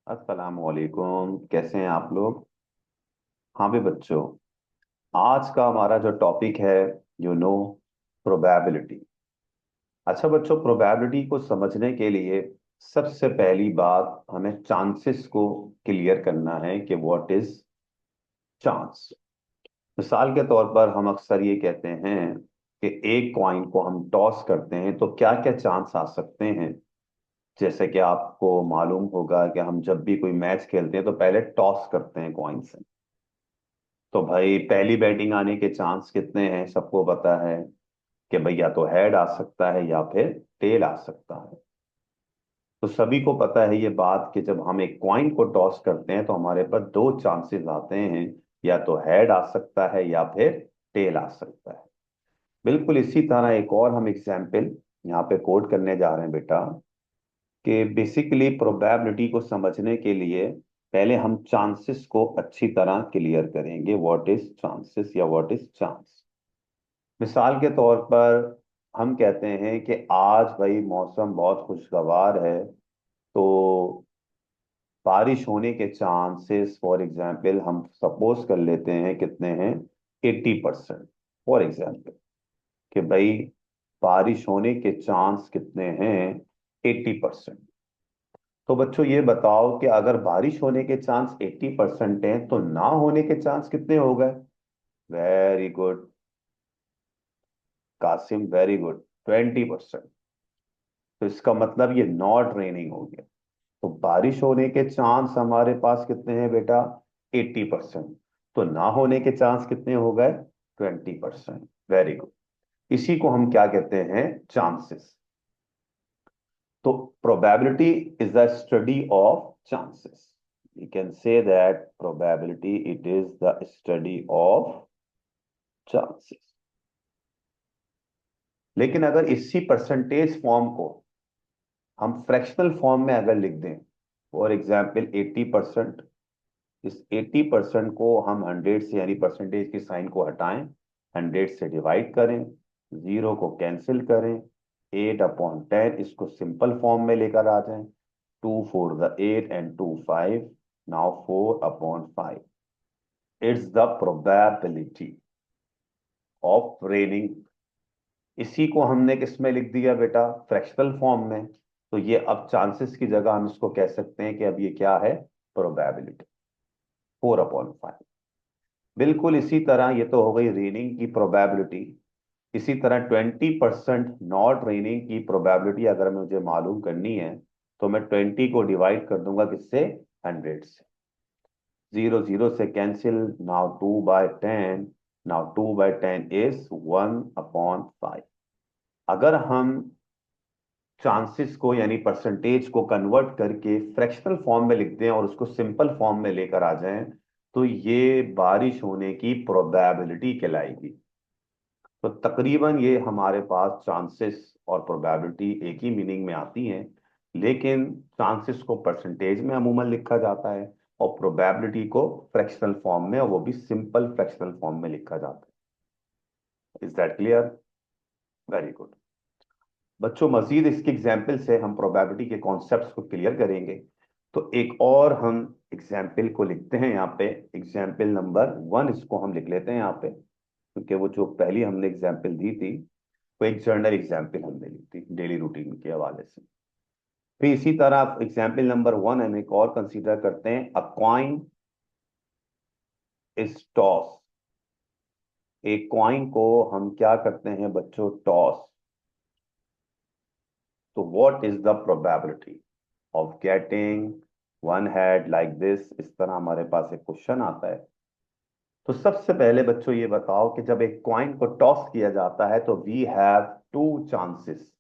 अस्सलाम वालेकुम। कैसे हैं आप लोग? हाँ भी बच्चों, आज का हमारा जो टॉपिक है, यू नो, प्रोबेबिलिटी। अच्छा बच्चों, प्रोबेबिलिटी को समझने के लिए सबसे पहली बात हमें चांसेस को क्लियर करना है कि व्हाट इज चांस। मिसाल के तौर पर हम अक्सर ये कहते हैं कि एक कॉइन को हम टॉस करते हैं तो क्या क्या चांस आ सकते हैं। जैसे कि आपको मालूम होगा कि हम जब भी कोई मैच खेलते हैं तो पहले टॉस करते हैं कॉइन से। तो भाई पहली बैटिंग आने के चांस कितने हैं, सबको पता है कि भाई या तो हेड आ सकता है या फिर टेल आ सकता है। तो सभी को पता है ये बात कि जब हम एक कॉइन को टॉस करते हैं तो हमारे पास दो चांसेस आते हैं, या तो हेड आ सकता है या फिर टेल आ सकता है। बिल्कुल इसी तरह एक और हम एग्जाम्पल यहाँ पे कोट करने जा रहे हैं बेटा, कि बेसिकली प्रोबेबिलिटी को समझने के लिए पहले हम चांसेस को अच्छी तरह क्लियर करेंगे। व्हाट इज चांसेस या व्हाट इज चांस। मिसाल के तौर पर हम कहते हैं कि आज भाई मौसम बहुत खुशगवार है, तो बारिश होने के चांसेस फॉर एग्जाम्पल हम सपोज कर लेते हैं कितने हैं, 80%। फॉर एग्जाम्पल कि भाई बारिश होने के चांस कितने हैं, 80%। तो बच्चों ये बताओ कि अगर बारिश होने के चांस 80% हैं तो ना होने के चांस कितने हो गए? Very good Kasim, very good, 20%। तो इसका मतलब ये नॉट रेनिंग हो गया। तो बारिश होने के चांस हमारे पास कितने हैं बेटा? 80%। तो ना होने के चांस कितने हो गए? 20%। Very good. इसी को हम क्या कहते हैं? चांसेस। तो probability is the study of chances. We can say that probability it is the study of chances। लेकिन अगर इसी परसेंटेज फॉर्म को हम फ्रैक्शनल फॉर्म में अगर लिख दें, फॉर एग्जाम्पल 80%, इस 80% को हम 100 से यानी परसेंटेज के साइन को हटाएं, 100 से डिवाइड करें, जीरो को कैंसिल करें, 8/10 इसको सिंपल फॉर्म में लेकर आ जाएं, 2 4 8 and 2 5, now 4/5। It's the probability of raining. इसी को हमने किस में लिख दिया बेटा? फ्रैक्शनल फॉर्म में। तो ये अब चांसेस की जगह हम इसको कह सकते हैं कि अब ये क्या है? प्रोबेबिलिटी, 4/5। बिल्कुल इसी तरह ये तो हो गई रेनिंग की प्रोबेबिलिटी। इसी तरह 20% नॉट रेनिंग की प्रोबेबिलिटी अगर मुझे मालूम करनी है तो मैं 20 को डिवाइड कर दूंगा किससे? 100 से। जीरो जीरो से कैंसिल, नाउ 2/10, नाउ 2/10 इज 1/5। अगर हम चांसेस को यानी परसेंटेज को कन्वर्ट करके फ्रैक्शनल फॉर्म में लिख दें और उसको सिंपल फॉर्म में लेकर आ जाएं तो ये बारिश होने की प्रोबेबिलिटी कहलाएगी। तो तकरीबन ये हमारे पास चांसेस और प्रोबेबिलिटी एक ही मीनिंग में आती हैं, लेकिन चांसेस को परसेंटेज में अमूमन लिखा जाता है और प्रोबेबिलिटी को फ्रैक्शनल फॉर्म में, और वो भी सिंपल फ्रैक्शनल फॉर्म में लिखा जाता है। Is that clear? Very good. बच्चों मजीद इसके एग्जाम्पल से हम प्रोबेबिलिटी के कॉन्सेप्ट्स को क्लियर करेंगे। तो एक और हम एग्जाम्पल को लिखते हैं यहाँ पे, एग्जाम्पल नंबर 1 इसको हम लिख लेते हैं यहाँ पे, क्योंकि वो जो पहली हमने एग्जाम्पल दी थी वो एक जर्नल एग्जाम्पल हमने ली थी डेली रूटीन के हवाले से। फिर इसी तरह एग्जाम्पल नंबर 1 हम एक और कंसीडर करते हैं, अ कॉइन इज टॉस। एक कॉइन को हम क्या करते हैं बच्चों? टॉस। तो what is the probability of getting one head like this? इस तरह हमारे पास एक क्वेश्चन आता है। तो सबसे पहले बच्चों ये बताओ कि जब एक कॉइन को टॉस किया जाता है तो we have two chances.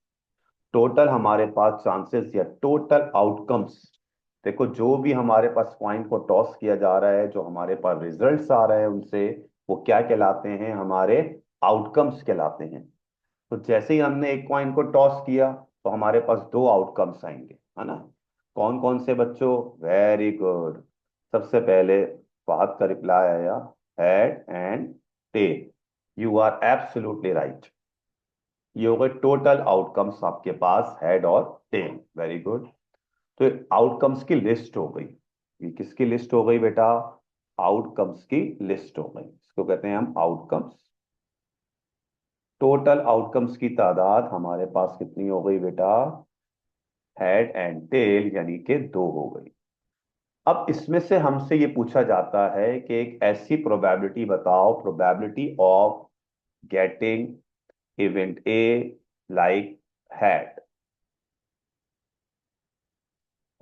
Total हमारे पास चांसेस या टोटल आउटकम्स, देखो जो भी हमारे पास कॉइन को टॉस किया जा रहा है, जो हमारे पास रिजल्ट्स आ रहे हैं उनसे, वो क्या कहलाते हैं? हमारे आउटकम्स कहलाते हैं। तो जैसे ही हमने एक कॉइन को टॉस किया तो हमारे पास दो आउटकम्स आएंगे, है ना? कौन कौन से बच्चों? Very good. सबसे पहले फहद का रिप्लाई आया, head and tail. You are absolutely right. ये हो गए टोटल आउटकम्स आपके पास, हेड और टेल। Very good. तो आउटकम्स की लिस्ट हो गई। ये किसकी लिस्ट हो गई बेटा? आउटकम्स की लिस्ट हो गई, इसको कहते हैं हम आउटकम्स। टोटल आउटकम्स की तादाद हमारे पास कितनी हो गई बेटा? हेड एंड टेल यानी कि दो हो गई। अब इसमें से हमसे ये पूछा जाता है कि एक ऐसी प्रोबेबिलिटी बताओ, probability of getting event A like had.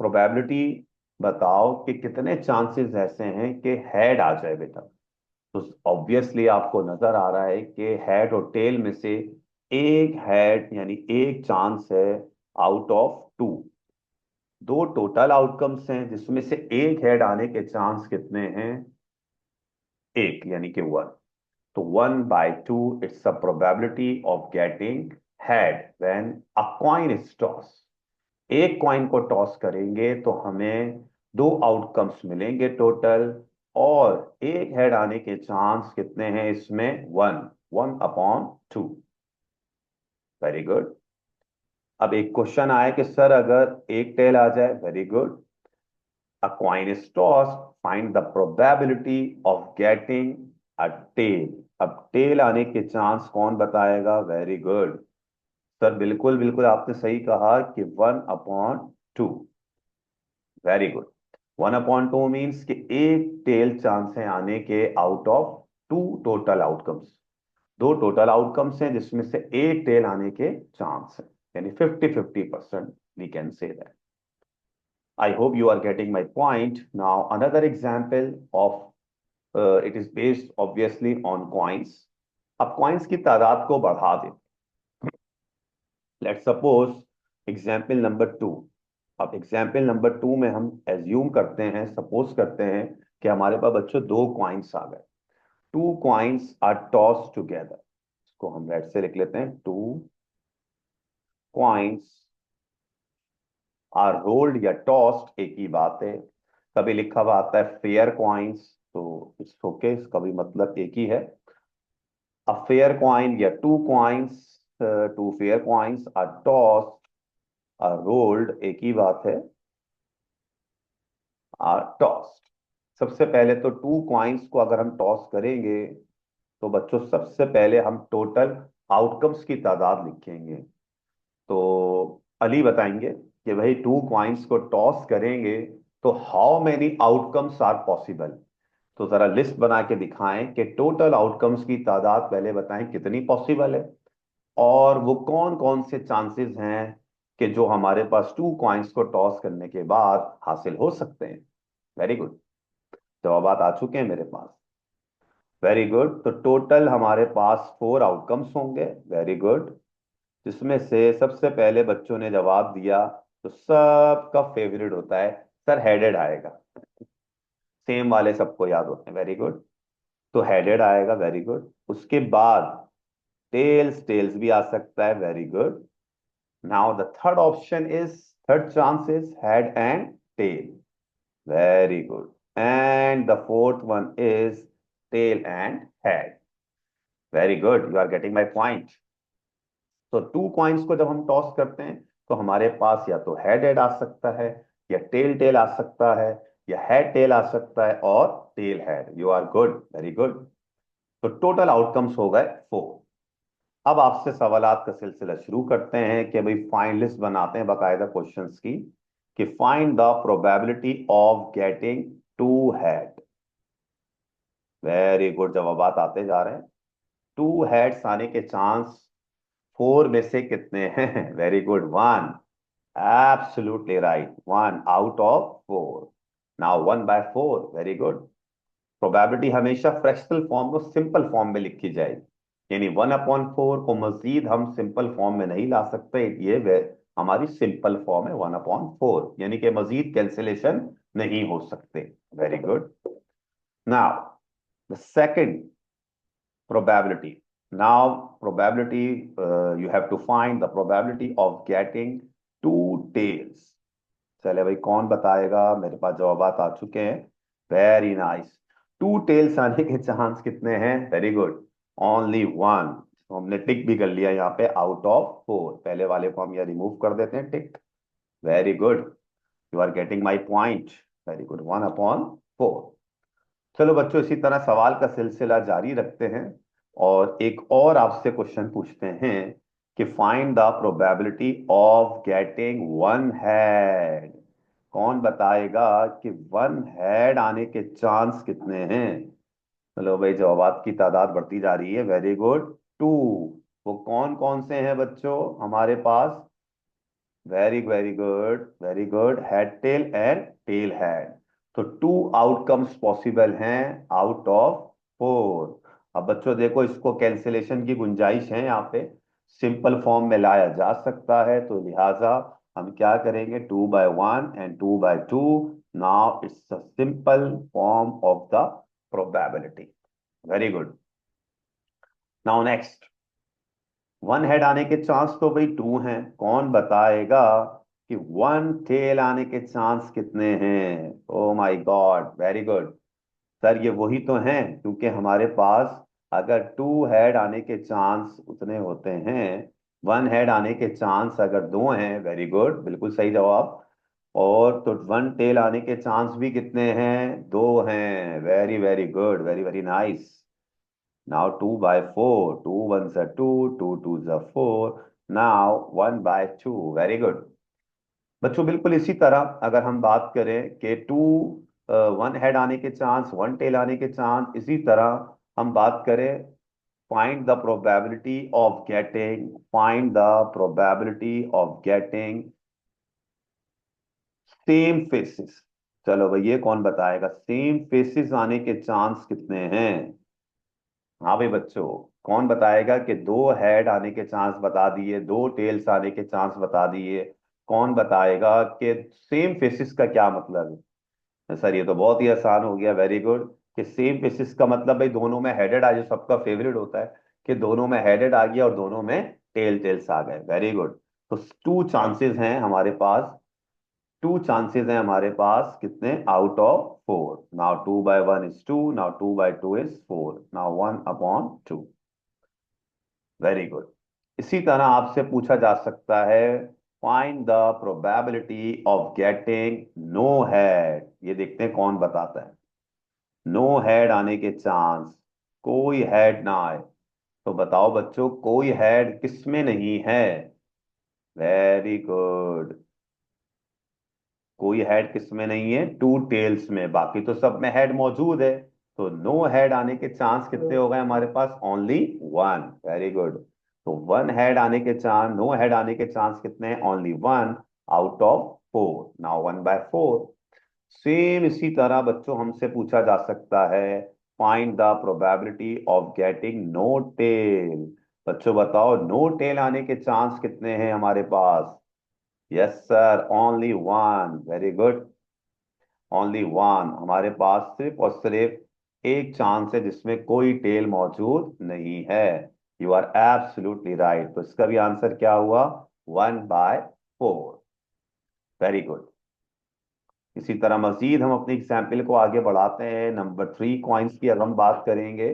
Probability बताओ कि कितने चांसेस ऐसे हैं कि हैड आ जाए बेटा। तो ऑब्वियसली आपको नजर आ रहा है कि हेड और टेल में से एक हेड यानी एक चांस है आउट ऑफ टू। दो टोटल आउटकम्स हैं जिसमें से एक हेड आने के चांस कितने हैं? एक यानी कि वन। तो 1/2 it's a probability of getting head when a coin is toss. एक कॉइन को टॉस करेंगे तो हमें दो आउटकम्स मिलेंगे टोटल, और एक हेड आने के चांस कितने हैं इसमें? वन। 1/2। Very good. अब एक क्वेश्चन आया कि सर अगर एक टेल आ जाए, very good. A coin is tossed, find the probability of getting a tail। अब टेल आने के चांस कौन बताएगा? वेरी गुड सर, बिल्कुल बिल्कुल आपने सही कहा कि 1/2। Very good. 1/2 मीन्स कि एक टेल चांस है आने के out of two total outcomes. दो टोटल आउटकम्स हैं जिसमें से एक टेल आने के चांस है, यानी 50-50% we can say that. I hope you are getting my point. Now, another example of it is based obviously on coins. अब coins की तादाद को बढ़ा दें। Let's suppose example number 2। अब example number 2 में हम assume करते हैं, suppose करते हैं कि हमारे पास बच्चों दो coins आ गए। Two coins are tossed together। इसको हम लेट से लिख लेते हैं, two coins आर रोल्ड या टॉस्ड, एक ही बात है। कभी लिखा हुआ आता है फेयर कॉइन्स, तो इट्स ओके, इसका भी मतलब एक ही है। अ फेयर कॉइन या two coins, two fair coins are tossed, are rolled, एक ही बात है, आर टॉस्ड। सबसे पहले तो टू कॉइन्स को अगर हम टॉस करेंगे तो बच्चों सबसे पहले हम टोटल आउटकम्स की तादाद लिखेंगे। तो अली बताएंगे कि भाई टू कॉइन्स को टॉस करेंगे तो how many outcomes are possible. तो जरा लिस्ट बना के दिखाएं कि टोटल आउटकम्स की तादाद पहले बताएं कितनी पॉसिबल है, और वो कौन कौन से चांसेस हैं कि जो हमारे पास टू कॉइन्स को टॉस करने के बाद हासिल हो सकते हैं। वेरी गुड, जवाबात आ चुके हैं मेरे पास। वेरी गुड, तो टोटल हमारे पास फोर आउटकम्स होंगे। वेरी गुड, जिसमें से सबसे पहले बच्चों ने जवाब दिया तो सबका फेवरेट होता है सर, हेडेड आएगा। सेम वाले सबको याद होते हैं। वेरी गुड, तो हेडेड आएगा। वेरी गुड, उसके बाद टेल्स, टेल्स भी आ सकता है। Very good. Now the third option is, third chance is head and tail. Very good, and the fourth one is tail and head. Very good, you are getting my point. तो two coins को जब हम toss करते हैं तो हमारे पास या तो हेड हेड आ सकता है, या टेल टेल आ सकता है, या हेड टेल आ सकता है, और tail head. You are good, very good. तो टोटल आउटकम्स हो गए फोर। अब आपसे सवालात का सिलसिला शुरू करते हैं कि भाई फाइंड लिस्ट बनाते हैं बाकायदा क्वेश्चंस की, कि find the probability of getting two head. Very good, जवाबात आते जा रहे हैं। टू हेड्स आने के चांस फोर में से कितने हैं? Very good, one. Absolutely right, one out of four. Now 1/4। Very good. Probability हमेशा फ्रैक्शनल फॉर्म को सिंपल फॉर्म में लिखी जाएगी, यानी 1/4 को मजीद हम सिंपल फॉर्म में नहीं ला सकते। ये हमारी सिंपल फॉर्म है 1/4, यानी कि मजीद कैंसिलेशन नहीं हो सकते। Very good. Now the second probability. Now, probability, you have to find the probability of getting two tails. चले भाई, कौन बताएगा? मेरे पास जवाबात आ चुके हैं। Very nice. टू टेल्स आने के चांस कितने हैं? Very good, only one. हमने टिक भी कर लिया यहाँ पे, आउट ऑफ फोर। पहले वाले को हम यहाँ रिमूव कर देते हैं, tick. Very good, you are getting my point. Very good, 1/4। चलो बच्चों, इसी तरह सवाल का सिलसिला जारी रखते हैं और एक और आपसे क्वेश्चन पूछते हैं कि find the probability of getting one head. कौन बताएगा कि वन हेड आने के चांस कितने हैं? चलो भाई, जवाबात की तादाद बढ़ती जा रही है। Very good, two. वो कौन कौन से हैं बच्चों हमारे पास? Very very good, very good, head tail and tail head. तो टू आउटकम्स पॉसिबल हैं आउट ऑफ फोर। अब बच्चों देखो, इसको कैंसिलेशन की गुंजाइश है यहाँ पे, सिंपल फॉर्म में लाया जा सकता है, तो लिहाजा हम क्या करेंगे, 2/1 and 2/2। Now it's a simple form of the probability. Very good. Now next, one head आने के चांस तो भाई टू हैं, कौन बताएगा कि वन टेल आने के चांस कितने हैं? Oh my God, very good. Sir ये वही तो हैं, क्योंकि हमारे पास अगर टू हेड आने के चांस उतने होते हैं, वन हेड आने के चांस अगर दो हैं, वेरी गुड, बिल्कुल सही जवाब। और तो वन टेल आने के चांस भी कितने हैं? दो हैं। Very very good, very very nice. Now 2/4, 2 ones are 2, 2 twos are 4. Now 1/2. Very good. बच्चों बिल्कुल इसी तरह अगर हम बात करें कि टू वन हेड आने के चांस, वन टेल आने के चांस, इसी तरह हम बात करें find the probability of getting, find the probability of getting same faces. चलो भाई, ये कौन बताएगा सेम फेसिस आने के चांस कितने हैं? हाँ भाई बच्चों, कौन बताएगा कि दो हेड आने के चांस बता दिए, दो टेल्स आने के चांस बता दिए, कौन बताएगा कि सेम फेसिस का क्या मतलब है? सर ये तो बहुत ही आसान हो गया। वेरी गुड, कि सेम फेसिस का मतलब भाई दोनों में हेडेड आ, जो सबका फेवरेट होता है, कि दोनों में हेडेड आ गया और दोनों में टेल्स आ गए। Very good. तो टू चांसेस हैं हमारे पास, टू चांसेस हैं हमारे पास, कितने? Out of four. Now 2/1 is two, now 2/2 is four, now 1/2। Very good. इसी तरह आपसे पूछा जा सकता है find the probability of getting no head. ये देखते हैं कौन बताता है। नो हेड आने के चांस, कोई हेड ना आए, तो बताओ बच्चों कोई हेड किस में नहीं है? वेरी गुड, कोई हेड किस में नहीं है? टू टेल्स में, बाकी तो सब में हेड मौजूद है। तो नो हेड आने के चांस कितने हो गए हमारे पास? Only one. Very good. तो वन हेड आने के चांस, नो हेड आने के चांस कितने हैं? Only one out of four. Now 1/4। Same इसी तरह बच्चों हमसे पूछा जा सकता है find the probability of getting no tail. बच्चों बताओ नो टेल आने के चांस कितने हैं हमारे पास? Yes sir, only one. Very good, only one. हमारे पास सिर्फ और सिर्फ एक चांस है जिसमें कोई टेल मौजूद नहीं है। You are absolutely right. तो इसका भी आंसर क्या हुआ? 1/4। Very good. इसी तरह मजीद हम अपनी एग्जाम्पल को आगे बढ़ाते हैं। नंबर 3 कॉइन्स की अगर हम बात करेंगे,